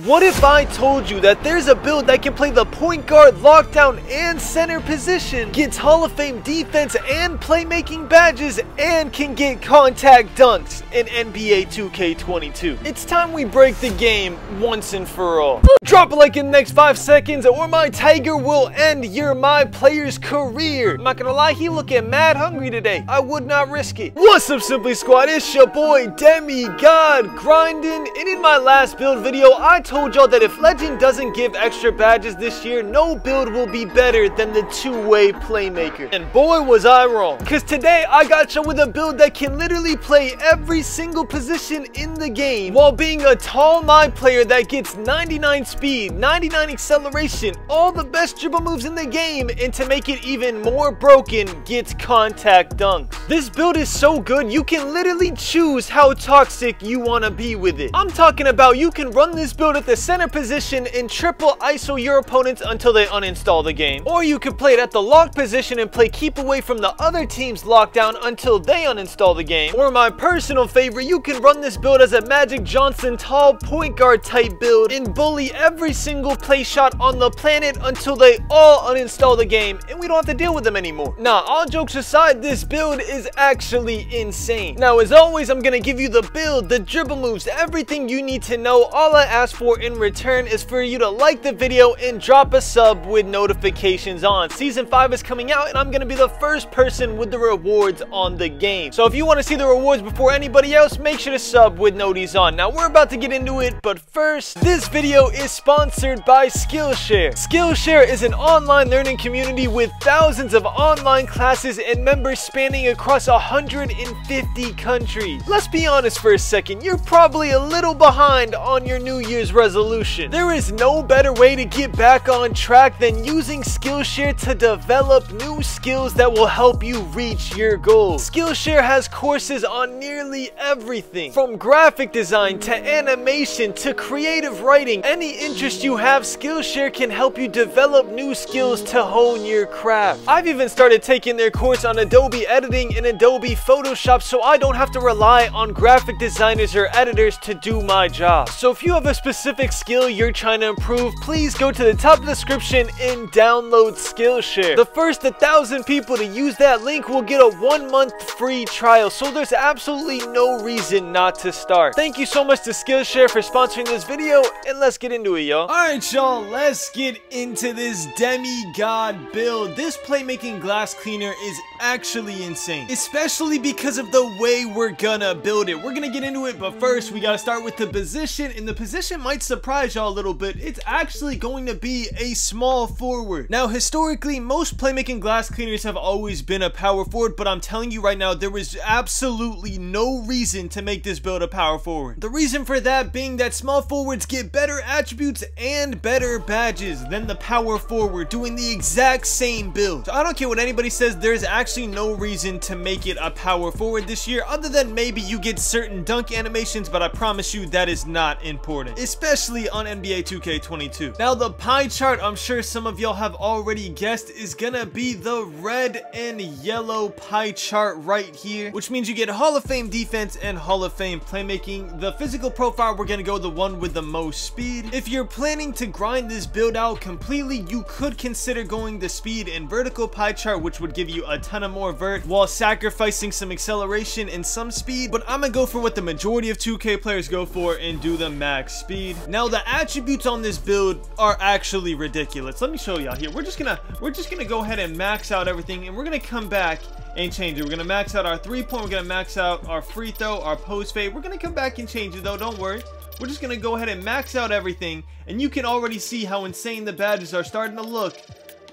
What if I told you that there's a build that can play the point guard, lockdown, and center position, gets Hall of Fame defense and playmaking badges, and can get contact dunks in NBA 2K22? It's time we break the game once and for all. Drop a like in the next 5 seconds or my tiger will end my player's career. I'm not gonna lie, he looking mad hungry today. I would not risk it. What's up, Simply Squad? It's your boy Demigod grinding, and in my last build video I told y'all that if Legend doesn't give extra badges this year, no build will be better than the two-way playmaker. And boy was I wrong, because today I got you with a build that can literally play every single position in the game while being a tall my player that gets 99 speed, 99 acceleration, all the best dribble moves in the game, and to make it even more broken, gets contact dunks. This build is so good you can literally choose how toxic you want to be with it. I'm talking about you can run this build at the center position and triple ISO your opponents until they uninstall the game, or you can play it at the lock position and play keep away from the other team's lockdown until they uninstall the game, or my personal favorite, you can run this build as a Magic Johnson tall point guard type build and bully every single play shot on the planet until they all uninstall the game and we don't have to deal with them anymore. Nah, all jokes aside, this build is actually insane. Now, as always, I'm gonna give you the build, the dribble moves, everything you need to know. All I ask for in return is for you to like the video and drop a sub with notifications on. Season 5 is coming out and I'm gonna be the first person with the rewards on the game. So if you want to see the rewards before anybody else, make sure to sub with noties on. Now we're about to get into it, but first, this video is sponsored by Skillshare. Skillshare is an online learning community with thousands of online classes and members spanning across 150 countries. Let's be honest for a second, you're probably a little behind on your New Year's resolution. There is no better way to get back on track than using Skillshare to develop new skills that will help you reach your goals. Skillshare has courses on nearly everything, from graphic design to animation to creative writing. Any interest you have, Skillshare can help you develop new skills to hone your craft. I've even started taking their course on Adobe editing and Adobe Photoshop so I don't have to rely on graphic designers or editors to do my job. So if you have a specific skill you're trying to improve, please go to the top of the description and download Skillshare. The first 1,000 people to use that link will get a 1-month free trial, so there's absolutely no reason not to start. Thank you so much to Skillshare for sponsoring this video, and let's get into it, y'all. Alright, y'all, let's get into this Demigod build. This playmaking glass cleaner is actually insane, especially because of the way we're gonna build it. We're gonna get into it, but first we gotta start with the position, and the position might surprise y'all a little bit. It's actually going to be a small forward. Now, historically, most playmaking glass cleaners have always been a power forward, but I'm telling you right now, there is absolutely no reason to make this build a power forward. The reason for that being that small forwards get better attributes and better badges than the power forward doing the exact same build. So I don't care what anybody says, there's actually no reason to make it a power forward this year, other than maybe you get certain dunk animations, but I promise you that is not important, especially on NBA 2K22. Now, the pie chart, I'm sure some of y'all have already guessed, is gonna be the red and yellow pie chart right here, which means you get Hall of Fame defense and Hall of Fame playmaking. The physical profile, we're gonna go the one with the most speed. If you're planning to grind this build out completely, you could consider going the speed and vertical pie chart, which would give you a ton of more vert while sacrificing some acceleration and some speed, but I'm gonna go for what the majority of 2K players go for and do the max speed. Now, the attributes on this build are actually ridiculous. Let me show y'all here. We're just gonna go ahead and max out everything, and we're gonna come back and change it. We're gonna max out our 3-point, we're gonna max out our free throw, our post fade. We're gonna come back and change it though, don't worry. We're just gonna go ahead and max out everything, and you can already see how insane the badges are starting to look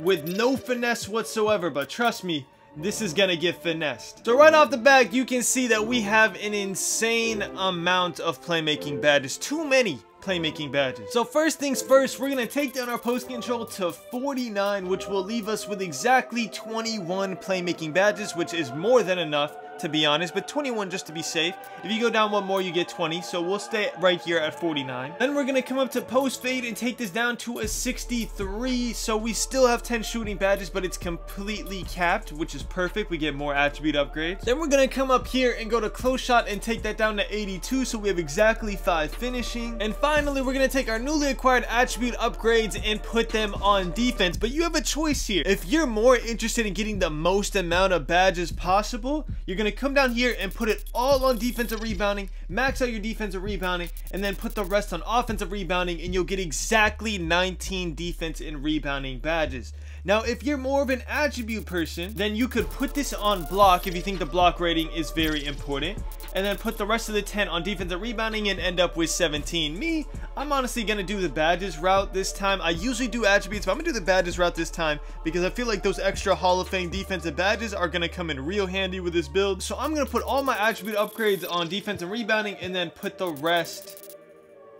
with no finesse whatsoever, but trust me, this is gonna get finessed. So right off the bat, you can see that we have an insane amount of playmaking badges. Too many playmaking badges. So first things first, we're gonna take down our post control to 49, which will leave us with exactly 21 playmaking badges, which is more than enough to be honest, but 21 just to be safe. If you go down one more, you get 20, so we'll stay right here at 49. Then we're gonna come up to post fade and take this down to a 63, so we still have 10 shooting badges, but it's completely capped, which is perfect. We get more attribute upgrades. Then we're gonna come up here and go to close shot and take that down to 82, so we have exactly 5 finishing. And finally, we're gonna take our newly acquired attribute upgrades and put them on defense, but you have a choice here. If you're more interested in getting the most amount of badges possible, you're gonna come down here and put it all on defensive rebounding, max out your defensive rebounding, and then put the rest on offensive rebounding, and you'll get exactly 19 defense and rebounding badges. Now, if you're more of an attribute person, then you could put this on block if you think the block rating is very important, and then put the rest of the 10 on defensive rebounding and end up with 17. Me, I'm honestly gonna do the badges route this time. I usually do attributes, but I'm gonna do the badges route this time because I feel like those extra Hall of Fame defensive badges are gonna come in real handy with this build. So I'm gonna put all my attribute upgrades on defense and rebounding and then put the rest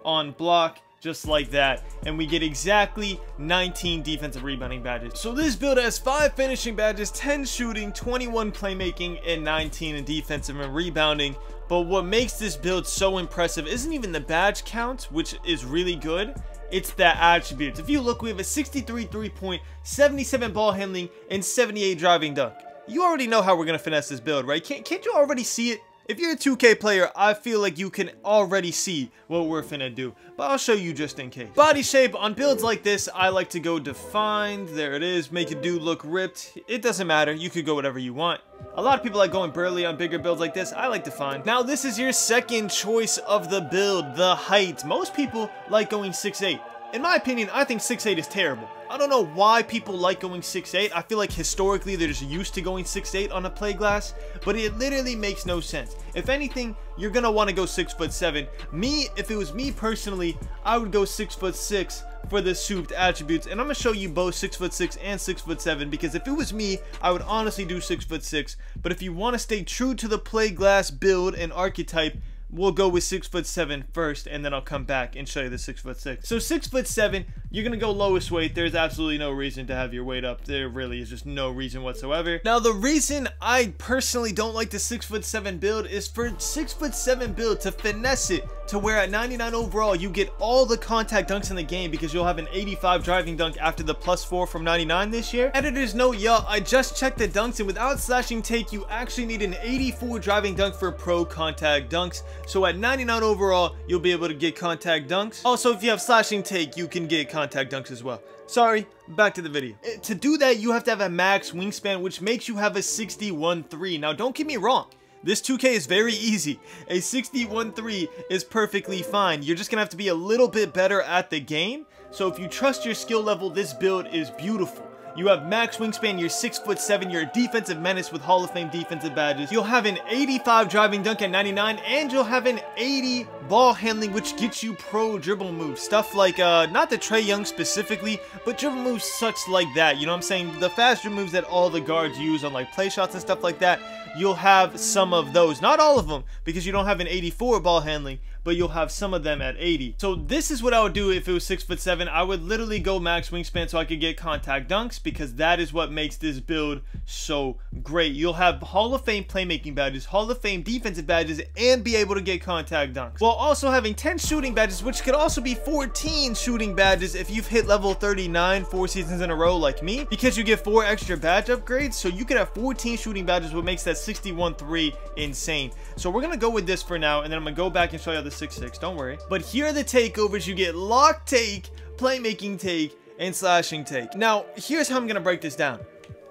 on block, just like that, and we get exactly 19 defensive rebounding badges. So this build has 5 finishing badges, 10 shooting, 21 playmaking, and 19 in defensive and rebounding. But what makes this build so impressive isn't even the badge count, which is really good. It's the attributes. If you look, we have a 63 3-point, 77 ball handling, and 78 driving dunk. You already know how we're gonna finesse this build, right? Can't you already see it? If you're a 2K player, I feel like you can already see what we're finna do, but I'll show you just in case. Body shape, on builds like this, I like to go defined. There it is, make a dude look ripped. It doesn't matter, you could go whatever you want. A lot of people like going burly on bigger builds like this. I like defined. Now this is your second choice of the build, the height. Most people like going 6'8". In my opinion, I think 6'8" is terrible. I don't know why people like going 6'8". I feel like historically they're just used to going 6'8" on a play glass, but it literally makes no sense. If anything, you're gonna want to go 6'7". Me, if it was me personally, I would go 6'6" for the souped attributes, and I'm gonna show you both 6'6" and 6'7", because if it was me, I would honestly do 6'6". But if you want to stay true to the play glass build and archetype, we'll go with 6'7" first, and then I'll come back and show you the 6'6". So 6'7", you're gonna go lowest weight. There's absolutely no reason to have your weight up. There really is just no reason whatsoever. Now the reason I personally don't like the 6'7" build is for 6'7" build to finesse it to where at 99 overall you get all the contact dunks in the game, because you'll have an 85 driving dunk after the +4 from 99 this year. Editor's note, y'all, I just checked the dunks, and without slashing take, you actually need an 84 driving dunk for pro contact dunks. So at 99 overall, you'll be able to get contact dunks. Also, if you have slashing take, you can get contact dunks as well. Sorry, back to the video. To do that, you have to have a max wingspan, which makes you have a 61.3. Now, don't get me wrong. This 2K is very easy. A 61.3 is perfectly fine. You're just gonna have to be a little bit better at the game. So if you trust your skill level, this build is beautiful. You have max wingspan, you're 6'7", you're a defensive menace with Hall of Fame defensive badges. You'll have an 85 driving dunk at 99, and you'll have an 80 ball handling, which gets you pro dribble moves. Stuff like, not the Trae Young specifically, but dribble moves such like that. You know what I'm saying? The fast dribble moves that all the guards use on like play shots and stuff like that. You'll have some of those. Not all of them, because you don't have an 84 ball handling, but you'll have some of them at 80. So this is what I would do if it was 6'7". I would literally go max wingspan so I could get contact dunks, because that is what makes this build so great. You'll have Hall of Fame playmaking badges, Hall of Fame defensive badges, and be able to get contact dunks, while also having 10 shooting badges, which could also be 14 shooting badges if you've hit level 39 4 seasons in a row like me, because you get 4 extra badge upgrades. So you could have 14 shooting badges, what makes that 61.3 insane. So we're gonna go with this for now, and then I'm gonna go back and show you the 6'6", don't worry. But here are the takeovers. You get lock take, playmaking take, and slashing take. Now here's how I'm gonna break this down.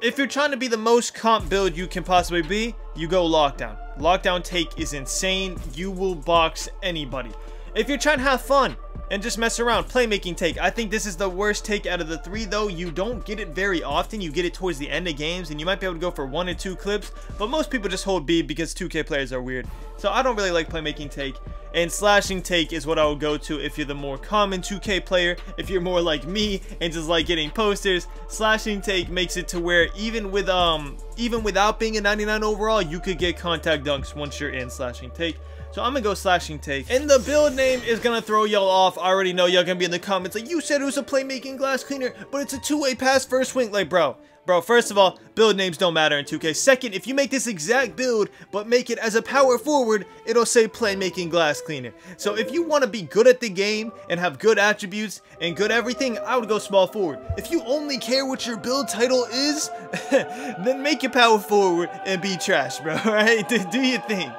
If you're trying to be the most comp build you can possibly be, you go lockdown. Lockdown take is insane. You will box anybody. If you're trying to have fun and just mess around, playmaking take. I think this is the worst take out of the 3, though. You don't get it very often. You get it towards the end of games, and you might be able to go for 1 or 2 clips, but most people just hold B because 2K players are weird. So I don't really like playmaking take. And slashing take is what I would go to if you're the more common 2K player. If you're more like me and just like getting posters, slashing take makes it to where even without being a 99 overall, you could get contact dunks once you're in slashing take. So I'm gonna go slashing take. And the build name is gonna throw y'all off. I already know y'all gonna be in the comments like, you said it was a playmaking glass cleaner, but it's a 2-way pass first swing. Like, bro, Bro, first of all, build names don't matter in 2K. Second, if you make this exact build, but make it as a power forward, it'll say Playmaking Glass Cleaner. So if you want to be good at the game and have good attributes and good everything, I would go small forward. If you only care what your build title is, then make it power forward and be trash, bro, right? Do your thing.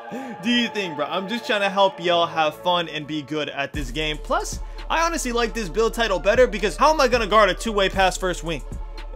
Do your thing, bro. I'm just trying to help y'all have fun and be good at this game. Plus, I honestly like this build title better because how am I going to guard a two-way pass first wing?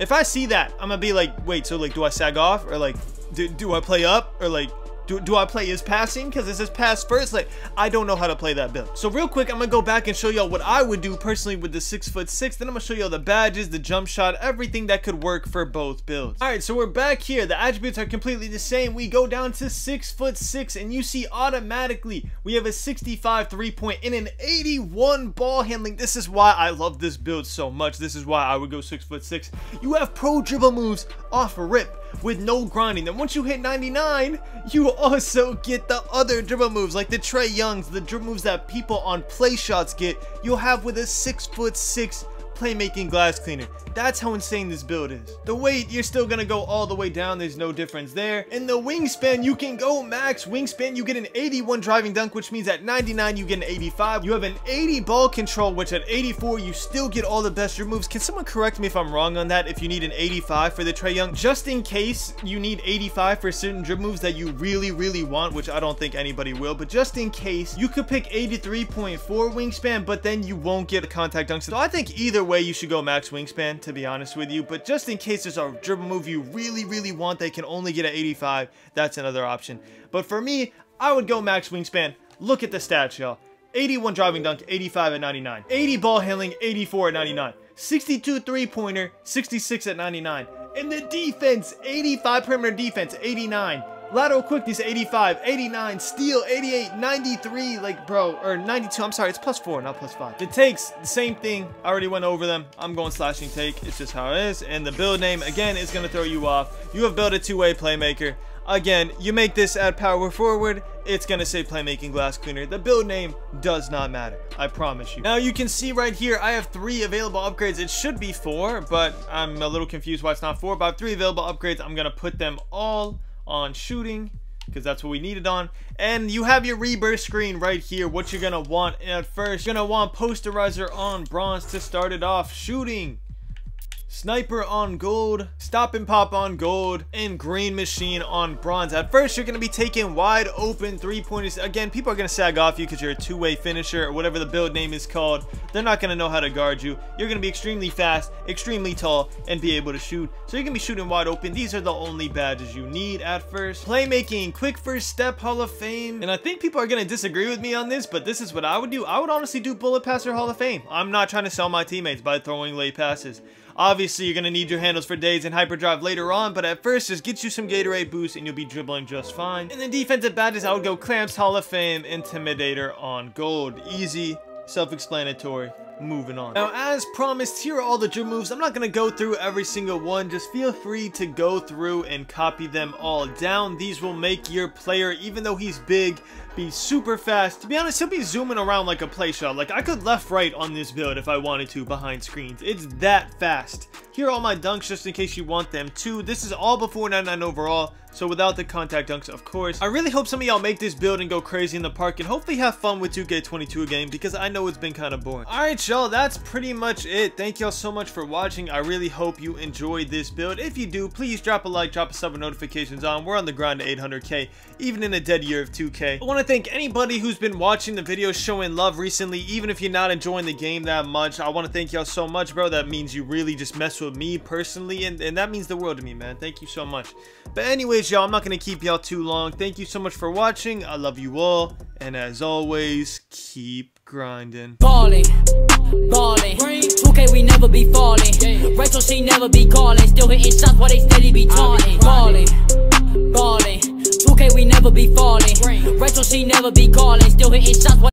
If I see that, I'm gonna be like, wait, so like, do I sag off? Or like, do I play up? Or like, do I play is passing? Because this is pass first. Like, I don't know how to play that build. So real quick, I'm gonna go back and show y'all what I would do personally with the 6'6". Then I'm gonna show y'all the badges, the jump shot, everything that could work for both builds. All right, so we're back here. The attributes are completely the same. We go down to 6'6", and you see automatically we have a 65 3-point and an 81 ball handling. This is why I love this build so much. This is why I would go 6'6". You have pro dribble moves off a rip with no grinding. Then once you hit 99, you also get the other dribble moves like the Trae Youngs, the dribble moves that people on play shots get, you'll have with a 6'6" Playmaking Glass Cleaner. That's how insane this build is. The weight, you're still gonna go all the way down. There's no difference there. In the wingspan, you can go max wingspan. You get an 81 driving dunk, which means at 99 you get an 85. You have an 80 ball control, which at 84 you still get all the best dribble moves. Can someone correct me if I'm wrong on that? If you need an 85 for the Trae Young, just in case you need 85 for certain dribble moves that you really want, which I don't think anybody will, but just in case, you could pick 83.4 wingspan, but then you won't get a contact dunk. So I think either way you should go max wingspan, to be honest with you. But just in case there's a dribble move you really want they can only get at 85, that's another option. But for me, I would go max wingspan. Look at the stats, y'all. 81 driving dunk, 85 at 99. 80 ball handling, 84 at 99. 62 three-pointer, 66 at 99. And the defense, 85 perimeter defense, 89. Lateral quickness, 85, 89, steal, 88, 93, like, bro, or 92, I'm sorry, it's +4, not +5. The takes, the same thing, I already went over them. I'm going slashing take, it's just how it is. And the build name, again, is going to throw you off. You have built a two-way playmaker. Again, you make this at power forward, it's going to say Playmaking Glass Cleaner. The build name does not matter, I promise you. Now, you can see right here, I have 3 available upgrades. It should be 4, but I'm a little confused why it's not 4, but I have 3 available upgrades. I'm going to put them all on shooting because that's what we needed on. And you have your rebirth screen right here. What you're gonna want at first, you're gonna want posterizer on bronze to start it off. Shooting, sniper on gold, stop and pop on gold, and green machine on bronze. At first, you're going to be taking wide open three-pointers. Again, people are going to sag off you because you're a two-way finisher or whatever the build name is called. They're not going to know how to guard you. You're going to be extremely fast, extremely tall, and be able to shoot. So you're going to be shooting wide open. These are the only badges you need at first. Playmaking, quick first step, Hall of Fame. And I think people are going to disagree with me on this, but this is what I would do. I would honestly do bullet passer Hall of Fame. I'm not trying to sell my teammates by throwing late passes. Obviously, you're going to need your handles for days and hyperdrive later on, but at first, just get you some Gatorade boost and you'll be dribbling just fine. And then defensive badges, I would go Clamps, Hall of Fame, Intimidator on gold. Easy, self-explanatory. Moving on. Now, as promised, here are all the dribble moves. I'm not going to go through every single one. Just feel free to go through and copy them all down. These will make your player, even though he's big, be super fast. To be honest, he'll be zooming around like a play shot. Like, I could left-right on this build if I wanted to behind screens. It's that fast. Here are all my dunks just in case you want them too. This is all before 99 overall, so without the contact dunks, of course. I really hope some of y'all make this build and go crazy in the park and hopefully have fun with 2K22 game because I know it's been kind of boring. Alright, y'all, that's pretty much it. Thank y'all so much for watching. I really hope you enjoyed this build. If you do, please drop a like, drop a sub, and notifications on. We're on the grind to 800K, even in a dead year of 2K. I want to thank anybody who's been watching the videos, showing love recently, even if you're not enjoying the game that much. I want to thank y'all so much, bro. That means you really just mess with me personally, and that means the world to me, man. Thank you so much. But anyways, y'all, I'm not going to keep y'all too long. Thank you so much for watching. I love you all, and as always, keep grinding. Balling, 2K we never be falling. Rachel she never be calling. Still hitting shots while they steady be taunting. Balling, 2K we never be falling. Rachel she never be calling. Still hitting shots while